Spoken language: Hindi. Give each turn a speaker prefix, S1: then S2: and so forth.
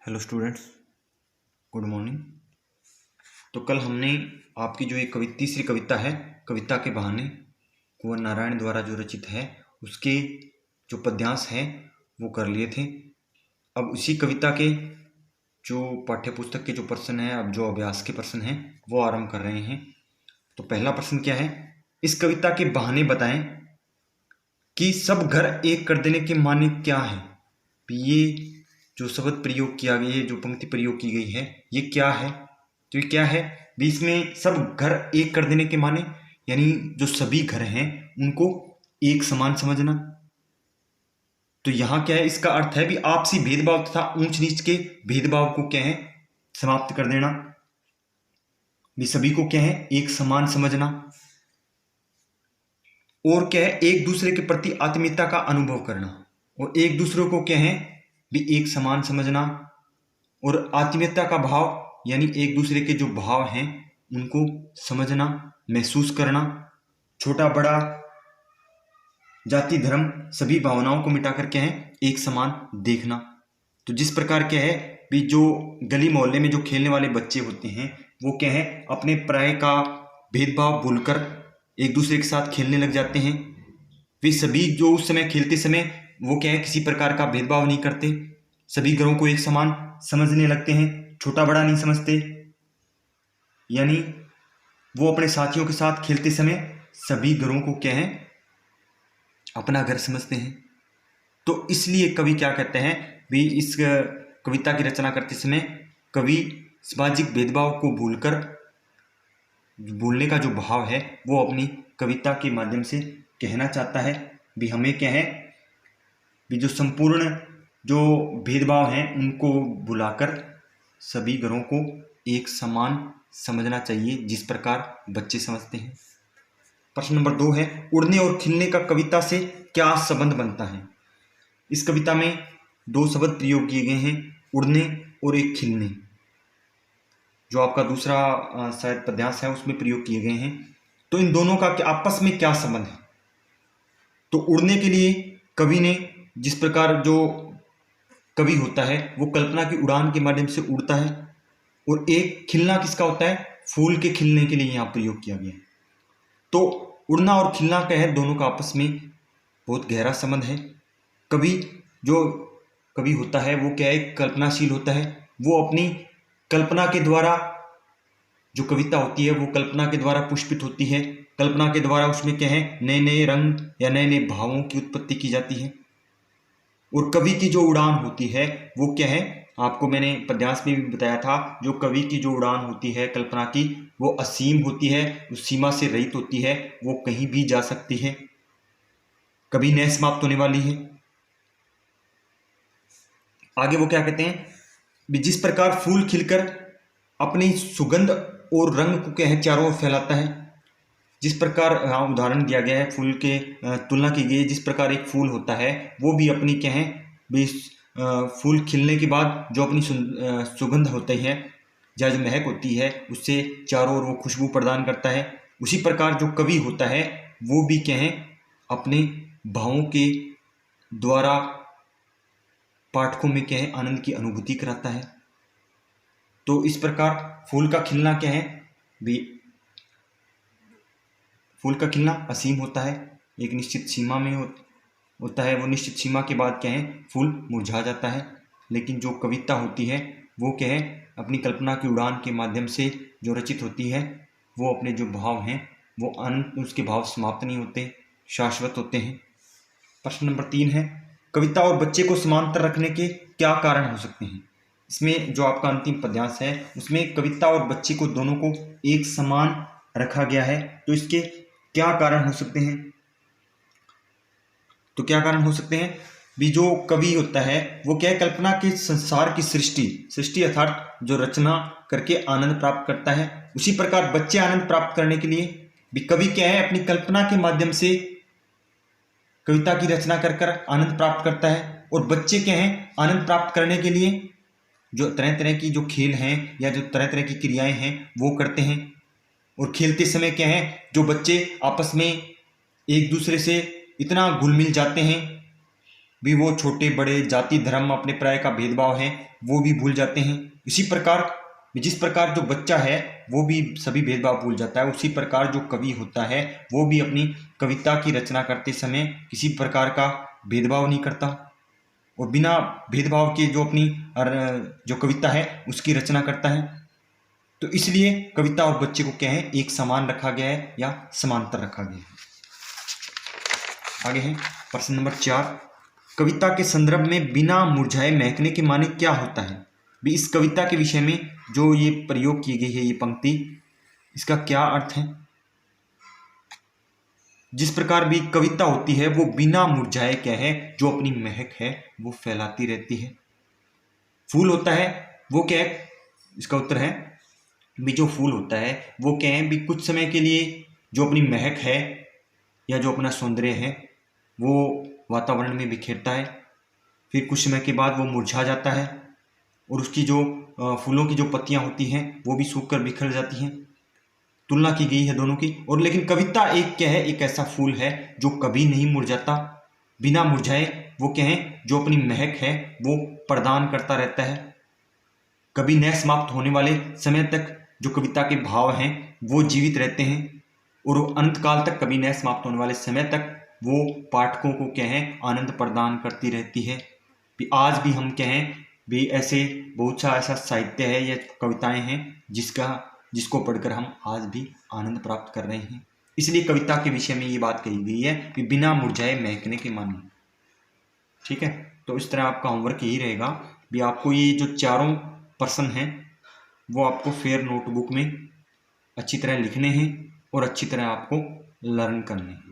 S1: Hello students, good morning. तो कल हमने आपकी जो एक तीसरी कविता है, कविता के बहाने, कुंवर नारायण द्वारा जो रचित है, उसके जो पद्यांश हैं वो कर लिए थे। अब उसी कविता के जो पाठ्य पुस्तक के जो प्रश्न हैं, अब जो अभ्यास के प्रश्न हैं वो आरंभ कर रहे हैं। तो पहला प्रश्न क्या है? इस कविता के बहाने बताएं कि सब घर एक कर देने के माने क्या है। ये जो शब्द प्रयोग किया गया है, जो पंक्ति प्रयोग की गई है, ये क्या है? तो ये क्या है? बीच में सब घर एक कर देने के माने यानी जो सभी घर हैं उनको एक समान समझना। तो यहां क्या है? इसका अर्थ है भी आपसी भेदभाव तथा ऊंच नीच के भेदभाव को क्या है? समाप्त कर देना। भी सभी को क्या है? एक समान समझना। और क्या है? एक दूसरे के प्रति आत्मीयता का अनुभव करना। और एक दूसरे को क्या है? भी एक समान समझना। और आत्मीयता का भाव यानी एक दूसरे के जो भाव हैं उनको समझना, महसूस करना। छोटा बड़ा, जाति धर्म सभी भावनाओं को मिटाकर क्या है? एक समान देखना। तो जिस प्रकार क्या है भी जो गली मोहल्ले में जो खेलने वाले बच्चे होते हैं वो क्या है? अपने पराये का भेदभाव भूलकर एक दूसरे के साथ खेलने लग जाते हैं। वे सभी जो उस समय खेलते समय वो क्या है? किसी प्रकार का भेदभाव नहीं करते, सभी घरों को एक समान समझने लगते हैं, छोटा बड़ा नहीं समझते। यानी वो अपने साथियों के साथ खेलते समय सभी घरों को क्या है? अपना घर समझते हैं। तो इसलिए कवि क्या कहते हैं भी इस कविता की रचना करते समय कवि सामाजिक भेदभाव को भूलने का जो भाव है वो अपनी कविता के माध्यम से कहना चाहता है। भी हमें क्या है? भी जो संपूर्ण जो भेदभाव हैं उनको भुलाकर सभी घरों को एक समान समझना चाहिए, जिस प्रकार बच्चे समझते हैं। प्रश्न नंबर 2 है, उड़ने और खिलने का कविता से क्या संबंध बनता है? इस कविता में 2 शब्द प्रयोग किए गए हैं, उड़ने और एक खिलने, जो आपका दूसरा शायद पद्यांश है उसमें प्रयोग किए गए हैं। तो इन दोनों का आपस में क्या संबंध है? तो उड़ने के लिए कवि ने जिस प्रकार जो कवि होता है वो कल्पना की उड़ान के माध्यम से उड़ता है, और एक खिलना किसका होता है? फूल के खिलने के लिए यहाँ प्रयोग किया गया है। तो उड़ना और खिलना क्या है? दोनों का आपस में बहुत गहरा संबंध है। जो कवि होता है वो क्या है? कल्पनाशील होता है। वो अपनी कल्पना के द्वारा जो कविता होती है वो कल्पना के द्वारा पुष्पित होती है। कल्पना के द्वारा उसमें क्या है? नए नए रंग या नए नए भावों की उत्पत्ति की जाती है। और कवि की जो उड़ान होती है वो क्या है? आपको मैंने पद्यांश में भी बताया था, जो कवि की जो उड़ान होती है कल्पना की, वो असीम होती है, उस सीमा से रहित होती है, वो कहीं भी जा सकती है, कभी न समाप्त होने वाली है। आगे वो क्या कहते हैं? जिस प्रकार फूल खिलकर अपनी सुगंध और रंग को क्या है? चारों ओर फैलाता है। जिस प्रकार उदाहरण दिया गया है, फूल के तुलना की गई है, जिस प्रकार एक फूल होता है वो भी अपनी क्या है? फूल खिलने के बाद जो अपनी सुगंध होती है या जो महक होती है उससे चारों ओर वो खुशबू प्रदान करता है। उसी प्रकार जो कवि होता है वो भी क्या है? अपने भावों के द्वारा पाठकों में क्या है? आनंद की अनुभूति कराता है। तो इस प्रकार फूल का खिलना क्या है? भी फूल का खिलना असीम होता है, एक निश्चित सीमा में होता है। वो निश्चित सीमा के बाद क्या है? फूल मुरझा जाता है। लेकिन जो कविता होती है वो क्या है? अपनी कल्पना की उड़ान के माध्यम से जो रचित होती है वो अपने जो भाव हैं वो उसके भाव समाप्त नहीं होते, शाश्वत होते हैं। प्रश्न नंबर 3 है, कविता और बच्चे को समांतर रखने के क्या कारण हो सकते हैं? इसमें जो आपका अंतिम पद्यांश है उसमें कविता और बच्चे को दोनों को एक समान रखा गया है। तो इसके क्या कारण हो सकते हैं? तो क्या कारण हो सकते हैं? भी जो कवि होता है वो क्या है? कल्पना के संसार की सृष्टि अर्थात जो रचना करके आनंद प्राप्त करता है। उसी प्रकार बच्चे आनंद प्राप्त करने के लिए भी कवि क्या है? अपनी कल्पना के माध्यम से कविता की रचना कर आनंद प्राप्त करता है। और बच्चे क्या है? आनंद प्राप्त करने के लिए जो तरह तरह की जो खेल हैं या जो तरह तरह की क्रियाएं हैं वो करते हैं। और खेलते समय क्या है? जो बच्चे आपस में एक दूसरे से इतना घुल मिल जाते हैं भी वो छोटे बड़े जाति धर्म अपने प्राय का भेदभाव है वो भी भूल जाते हैं। इसी प्रकार जिस प्रकार जो बच्चा है वो भी सभी भेदभाव भूल जाता है, उसी प्रकार जो कवि होता है वो भी अपनी कविता की रचना करते समय किसी प्रकार का भेदभाव नहीं करता और बिना भेदभाव के जो अपनी जो कविता है उसकी रचना करता है। तो इसलिए कविता और बच्चे को क्या है, एक समान रखा गया है या समांतर रखा गया है। आगे है प्रश्न नंबर 4, कविता के संदर्भ में बिना मुरझाए महकने के माने क्या होता है। भी इस कविता के विषय में जो ये प्रयोग की गई है ये पंक्ति, इसका क्या अर्थ है। जिस प्रकार भी कविता होती है वो बिना मुरझाए क्या है, जो अपनी महक है वो फैलाती रहती है। फूल होता है वो क्या है, इसका उत्तर है भी जो फूल होता है वो क्या है भी कुछ समय के लिए जो अपनी महक है या जो अपना सौंदर्य है वो वातावरण में बिखेरता है, फिर कुछ समय के बाद वो मुरझा जाता है और उसकी जो फूलों की जो पत्तियां होती हैं वो भी सूख कर बिखर जाती हैं। तुलना की गई है दोनों की। और लेकिन कविता एक क्या है, एक ऐसा फूल है जो कभी नहीं मुरझाता, बिना मुरझाए वो क्या है, जो अपनी महक है वो प्रदान करता रहता है। कभी न समाप्त होने वाले समय तक जो कविता के भाव हैं वो जीवित रहते हैं और अनंत काल तक, कभी न समाप्त होने वाले समय तक वो पाठकों को क्या है, आनंद प्रदान करती रहती है। भी आज भी हम क्या हैं भी ऐसे बहुत सा ऐसा साहित्य है या कविताएं हैं जिसको पढ़कर हम आज भी आनंद प्राप्त कर रहे हैं। इसलिए कविता के विषय में ये बात कही गई है कि बिना मुरझाए महकने के माने। ठीक है, तो इस तरह आपका होमवर्क यही रहेगा भी आपको ये जो चारों प्रश्न हैं वो आपको फेयर नोटबुक में अच्छी तरह लिखने हैं और अच्छी तरह आपको लर्न करने हैं।